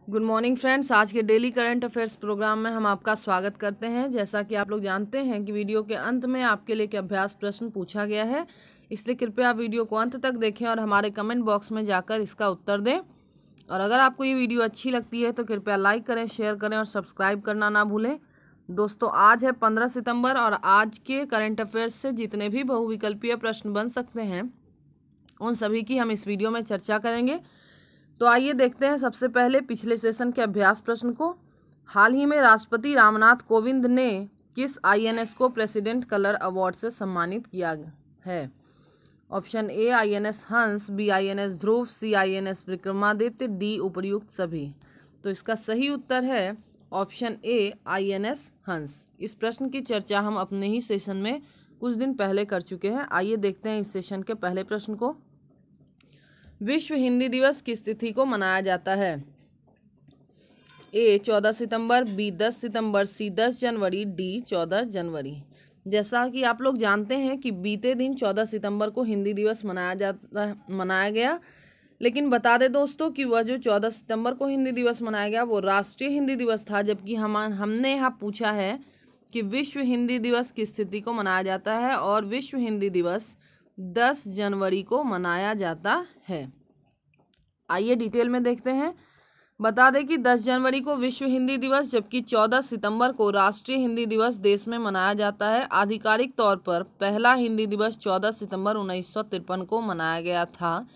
Good morning friends. आज के daily current affairs programme में हम आपका स्वागत करते हैं। जैसा कि आप लोग जानते हैं कि वीडियो के अंत में आपके लिए एक अभ्यास प्रश्न पूछा गया है, इसलिए कृपया आप वीडियो को अंत तक देखें और हमारे कमेंट बॉक्स में जाकर इसका उत्तर दें। और अगर आपको ये वीडियो अच्छी लगती है तो कृपया लाइक करें, शेयर करें और सब्सक्राइब करना ना भूलें। दोस्तों, आज है 15 सितंबर और आज के करंट अफेयर्स से जितने भी बहुविकल्पीय प्रश्न बन सकते हैं उन सभी की हम इस वीडियो में चर्चा करेंगे। तो आइए देखते हैं सबसे पहले पिछले सेशन के अभ्यास प्रश्न को। हाल ही में राष्ट्रपति रामनाथ कोविंद ने किस आईएनएस को प्रेसिडेंट कलर अवार्ड से सम्मानित किया है? ऑप्शन ए आईएनएस हंस, बी आईएनएस ध्रुव, सी आईएनएस विक्रमादित्य, डी उपर्युक्त सभी। तो इसका सही उत्तर है ऑप्शन ए आईएनएस हंस। इस प्रश्न की चर्चा हम अपने ही सेशन में कुछ दिन पहले कर चुके हैं। आइए देखते हैं इस सेशन के पहले प्रश्न को। विश्व हिंदी दिवस किस तिथि को मनाया जाता है? ए 14 सितंबर, बी 10 सितंबर, सी 10 जनवरी, डी 14 जनवरी। जैसा कि आप लोग जानते हैं कि बीते दिन 14 सितंबर को हिंदी दिवस मनाया गया, लेकिन बता दें दोस्तों कि वह जो 14 सितंबर को हिंदी दिवस मनाया गया वो राष्ट्रीय हिंदी दिवस था, जबकि हमने यहाँ पूछा है कि विश्व हिंदी दिवस किस तिथि को मनाया जाता है, और विश्व हिंदी दिवस 10 जनवरी को मनाया जाता है। आइए डिटेल में देखते हैं। बता दें कि 10 जनवरी को विश्व हिंदी दिवस जबकि 14 सितंबर को राष्ट्रीय हिंदी दिवस देश में मनाया जाता है। आधिकारिक तौर पर पहला हिंदी दिवस 14 सितंबर 1953 को मनाया गया था,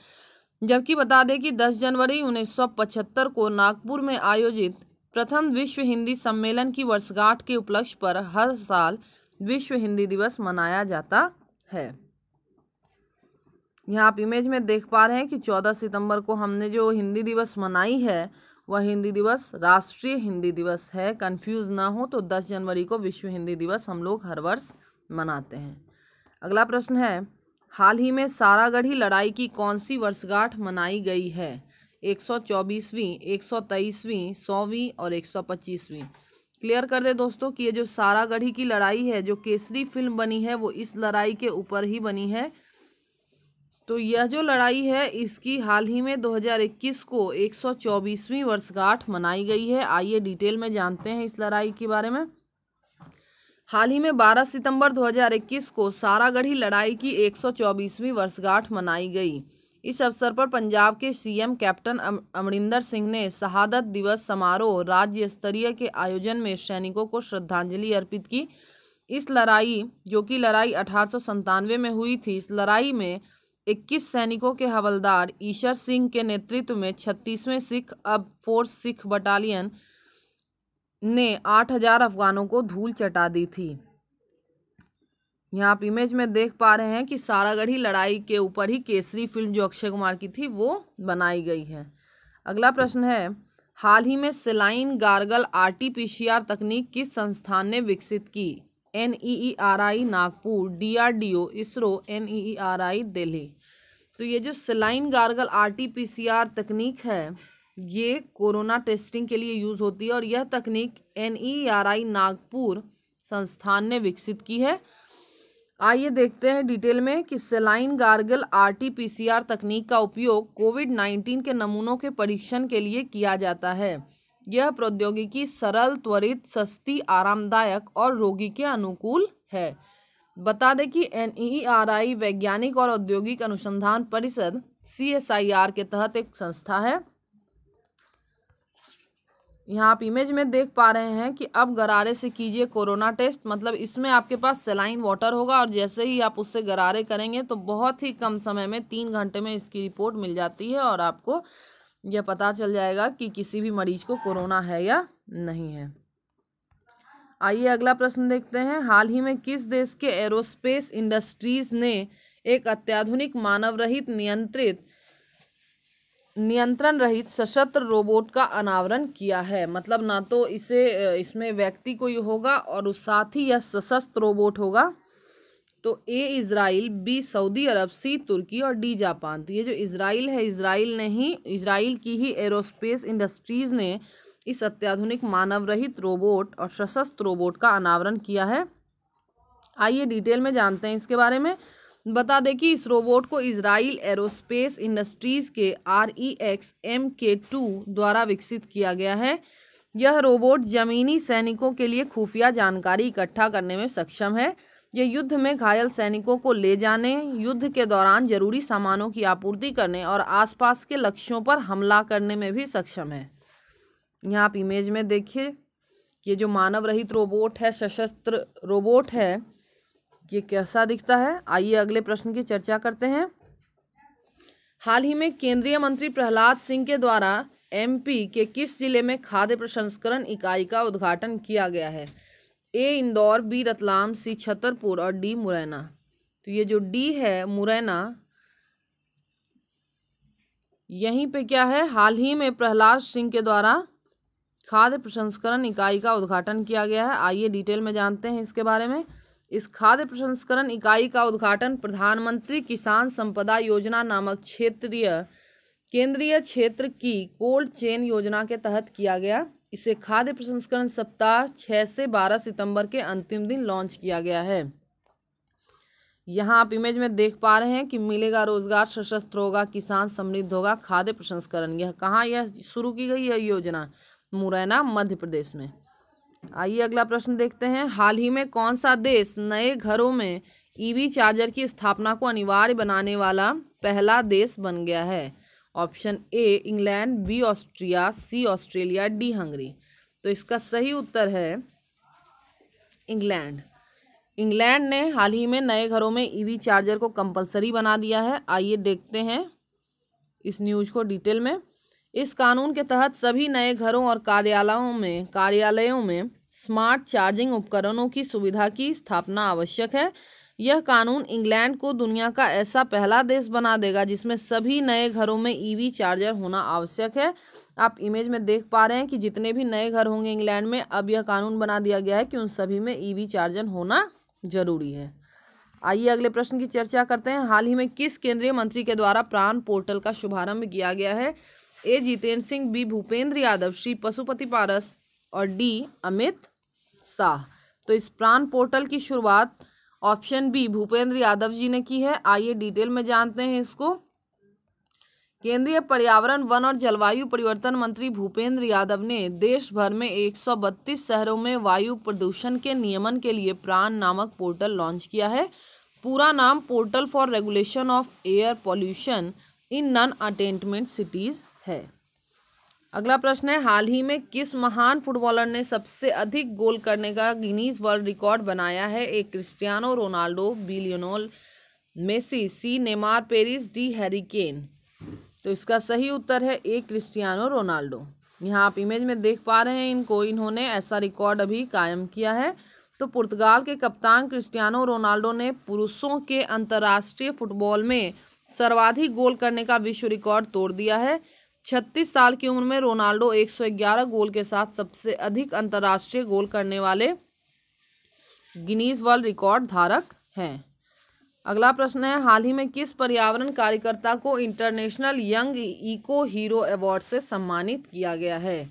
जबकि बता दें कि 10 जनवरी 1975 को नागपुर में आयोजित प्रथम विश्व हिंदी सम्मेलन की वर्षगांठ के उपलक्ष्य पर हर साल विश्व हिंदी दिवस मनाया जाता है। यहाँ आप इमेज में देख पा रहे हैं कि 14 सितंबर को हमने जो हिंदी दिवस मनाई है वह हिंदी दिवस राष्ट्रीय हिंदी दिवस है। कंफ्यूज ना हो तो 10 जनवरी को विश्व हिंदी दिवस हम लोग हर वर्ष मनाते हैं। अगला प्रश्न है, हाल ही में सारागढ़ी लड़ाई की कौन सी वर्षगांठ मनाई गई है? 124वीं, 123वीं, 100वीं और 125वीं। क्लियर कर दे दोस्तों कि ये जो सारागढ़ी की लड़ाई है, जो केसरी फिल्म बनी है, वो इस लड़ाई के ऊपर ही बनी है। तो यह जो लड़ाई है इसकी हाल ही में 2021 को 124वीं वर्षगांठ मनाई गई है। आइए डिटेल में जानते हैं इस लड़ाई के बारे में। हाल ही में 12 सितंबर 2021 को सारागढ़ी लड़ाई की 124वीं वर्षगांठ मनाई गई। इस अवसर पर पंजाब के सीएम कैप्टन अमरिंदर सिंह ने शहादत दिवस समारोह राज्य स्तरीय के आयोजन में सैनिकों को श्रद्धांजलि अर्पित की। इस लड़ाई, जो कि लड़ाई 1897 में हुई थी, इस लड़ाई में 21 सैनिकों के हवलदार ईशर सिंह के नेतृत्व में 36वें सिख अब फोर्स सिख बटालियन ने 8000 अफगानों को धूल चटा दी थी। यहाँ आप इमेज में देख पा रहे हैं कि सारागढ़ी लड़ाई के ऊपर ही केसरी फिल्म जो अक्षय कुमार की थी वो बनाई गई है। अगला प्रश्न है, हाल ही में सेलाइन गार्गल आरटीपीसीआर तकनीक किस संस्थान ने विकसित की? NEERI Nagpur, DRDO, ISRO, NEERI Delhi. तो ये जो सेलाइन गार्गल आरटीपीसीआर तकनीक है ये कोरोना टेस्टिंग के लिए यूज़ होती है, और यह तकनीक NEERI नागपुर संस्थान ने विकसित की है। आइए देखते हैं डिटेल में कि सेलाइन गार्गल आरटीपीसीआर तकनीक का उपयोग कोविड-19 के नमूनों के परीक्षण के लिए किया जाता है। यह प्रौद्योगिकी सरल, त्वरित, सस्ती, आरामदायक और रोगी के अनुकूल है। बता दें कि NEERI वैज्ञानिक और औद्योगिक अनुसंधान परिषद CSIR के तहत एक संस्था है। यहाँ आप इमेज में देख पा रहे हैं कि अब गरारे से कीजिए कोरोना टेस्ट। मतलब इसमें आपके पास सेलाइन वाटर होगा और जैसे ही आप उससे गरारे करेंगे तो बहुत ही कम समय में 3 घंटे में इसकी रिपोर्ट मिल जाती है और आपको यह पता चल जाएगा कि किसी भी मरीज को कोरोना है या नहीं है। आइए अगला प्रश्न देखते हैं, हाल ही में किस देश के एरोस्पेस इंडस्ट्रीज ने एक अत्याधुनिक मानव रहित नियंत्रण रहित सशस्त्र रोबोट का अनावरण किया है? मतलब ना तो इसमें व्यक्ति कोई होगा और साथ ही यह सशस्त्र रोबोट होगा। तो ए इजराइल, बी सऊदी अरब, सी तुर्की और डी जापान। तो ये जो इजराइल है, इजराइल की ही एरोस्पेस इंडस्ट्रीज ने इस अत्याधुनिक मानव रहित रोबोट और सशस्त्र रोबोट का अनावरण किया है। आइए डिटेल में जानते हैं इसके बारे में। बता दें कि इस रोबोट को इजराइल एरोस्पेस इंडस्ट्रीज के REX Mk2 द्वारा विकसित किया गया है। यह रोबोट जमीनी सैनिकों के लिए खुफिया जानकारी इकट्ठा करने में सक्षम है। यह युद्ध में घायल सैनिकों को ले जाने, युद्ध के दौरान जरूरी सामानों की आपूर्ति करने और आसपास के लक्ष्यों पर हमला करने में भी सक्षम है। यहाँ आप इमेज में देखिए, ये जो मानव रहित रोबोट है, सशस्त्र रोबोट है, ये कैसा दिखता है। आइए अगले प्रश्न की चर्चा करते हैं। हाल ही में केंद्रीय मंत्री प्रहलाद सिंह के द्वारा MP के किस जिले में खाद्य प्रसंस्करण इकाई का उद्घाटन किया गया है? A Indore, B Ratlam, C Chhatarpur और D मुरैना। तो ये जो D है मुरैना, यहीं पे क्या है, हाल ही में प्रहलाद सिंह के द्वारा खाद्य प्रसंस्करण इकाई का उद्घाटन किया गया है। आइए डिटेल में जानते हैं इसके बारे में। इस खाद्य प्रसंस्करण इकाई का उद्घाटन प्रधानमंत्री किसान संपदा योजना नामक केंद्रीय क्षेत्र की कोल्ड चेन योजना के तहत किया गया। इसे खाद्य प्रसंस्करण सप्ताह 6 से 12 सितंबर के अंतिम दिन लॉन्च किया गया है। यहाँ आप इमेज में देख पा रहे हैं कि मिलेगा रोजगार, सशस्त्र होगा किसान, समृद्ध होगा खाद्य प्रसंस्करण। यह कहाँ यह शुरू की गई है योजना? मुरैना, मध्य प्रदेश में। आइए अगला प्रश्न देखते हैं। हाल ही में कौन सा देश नए घरों में EV चार्जर की स्थापना को अनिवार्य बनाने वाला पहला देश बन गया है? Option A England, B Austria, C Australia, D Hungary. तो इसका सही उत्तर है इंग्लैंड। इंग्लैंड ने हाल ही में नए घरों में EV चार्जर को कंपलसरी बना दिया है। आइए देखते हैं इस न्यूज को डिटेल में। इस कानून के तहत सभी नए घरों और कार्यालयों में स्मार्ट चार्जिंग उपकरणों की सुविधा की स्थापना आवश्यक है। यह कानून इंग्लैंड को दुनिया का ऐसा पहला देश बना देगा जिसमें सभी नए घरों में EV चार्जर होना आवश्यक है। आप इमेज में देख पा रहे हैं कि जितने भी नए घर होंगे इंग्लैंड में, अब यह कानून बना दिया गया है कि उन सभी में EV चार्जर होना जरूरी है। आइए अगले प्रश्न की चर्चा करते हैं। हाल ही में किस केंद्रीय मंत्री के द्वारा प्राण पोर्टल का शुभारंभ किया गया है? A Jitendra Singh, B Bhupendra Yadav, C Pashupati पारस और D अमित शाह। तो इस प्राण पोर्टल की शुरुआत ऑप्शन B भूपेंद्र यादव जी ने की है। आइए डिटेल में जानते हैं इसको। केंद्रीय पर्यावरण, वन और जलवायु परिवर्तन मंत्री भूपेंद्र यादव ने देश भर में 132 शहरों में वायु प्रदूषण के नियमन के लिए प्राण नामक पोर्टल लॉन्च किया है। पूरा नाम portal for regulation of air pollution in non attainment cities है। अगला प्रश्न है, हाल ही में किस महान फुटबॉलर ने सबसे अधिक गोल करने का गिनीज वर्ल्ड रिकॉर्ड बनाया है? A Cristiano Ronaldo, B Lionel Messi, C Neymar Paris, D Harry Kane. तो इसका सही उत्तर है A क्रिस्टियानो रोनाल्डो। यहाँ आप इमेज में देख पा रहे हैं इन्होंने ऐसा रिकॉर्ड अभी कायम किया है। तो पुर्तगाल के कप्तान क्रिस्टियानो रोनाल्डो ने पुरुषों के अंतर्राष्ट्रीय फुटबॉल में सर्वाधिक गोल करने का विश्व रिकॉर्ड तोड़ दिया है। 36 साल की उम्र में रोनाल्डो 111 गोल के साथ सबसे अधिक अंतर्राष्ट्रीय गोल करने वाले गिनीज वर्ल्ड रिकॉर्ड धारक हैं। अगला प्रश्न है, हाल ही में किस पर्यावरण कार्यकर्ता को international young eco hero award से सम्मानित किया गया है?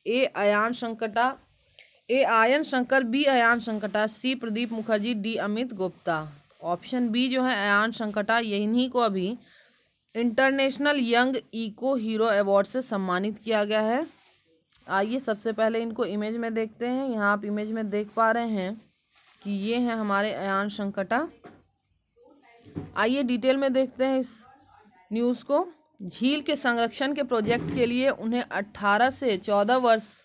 A Ayan Shankar, B Ayan Shankta, C Pradeep Mukherjee, D Amit Gupta. Option B जो है अयान शंकटा, इन्हीं को अभी international young eco hero award से सम्मानित किया गया है। आइए सबसे पहले इनको इमेज में देखते हैं। यहाँ आप इमेज में देख पा रहे हैं कि ये हैं हमारे अयान शंकटा। आइए डिटेल में देखते हैं इस न्यूज़ को। झील के संरक्षण के प्रोजेक्ट के लिए उन्हें 18 से 14 वर्ष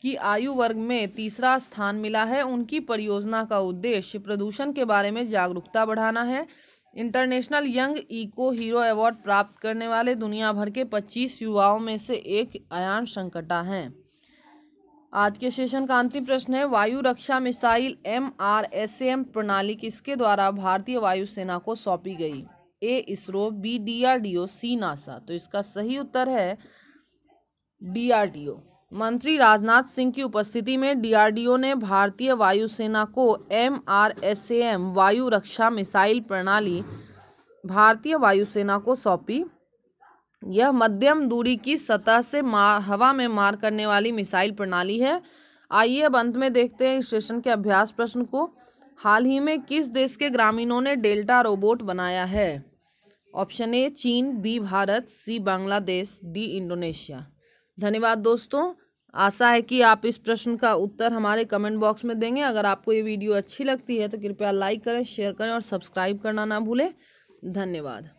की आयु वर्ग में तीसरा स्थान मिला है। उनकी परियोजना का उद्देश्य प्रदूषण के बारे में जागरूकता बढ़ाना है। International young eco hero award प्राप्त करने वाले दुनिया भर के 25 युवाओं में से एक अयान शंकटा हैं। आज के सेशन का अंतिम प्रश्न है, वायु रक्षा मिसाइल MRSAM प्रणाली किसके द्वारा भारतीय वायुसेना को सौंपी गई? A ISRO, B DRDO, C NASA. तो इसका सही उत्तर है DRDO। मंत्री राजनाथ सिंह की उपस्थिति में DRDO ने भारतीय वायुसेना को MRSAM वायु रक्षा मिसाइल प्रणाली भारतीय वायुसेना को सौंपी। यह मध्यम दूरी की सतह से हवा में मार करने वाली मिसाइल प्रणाली है। आइए अब अंत में देखते हैं इस सेशन के अभ्यास प्रश्न को। हाल ही में किस देश के ग्रामीणों ने डेल्टा रोबोट बनाया है? ऑप्शन ए चीन, बी भारत, सी बांग्लादेश, डी इंडोनेशिया। धन्यवाद दोस्तों। आशा है कि आप इस प्रश्न का उत्तर हमारे कमेंट बॉक्स में देंगे। अगर आपको ये वीडियो अच्छी लगती है तो कृपया लाइक करें, शेयर करें और सब्सक्राइब करना ना भूलें। धन्यवाद।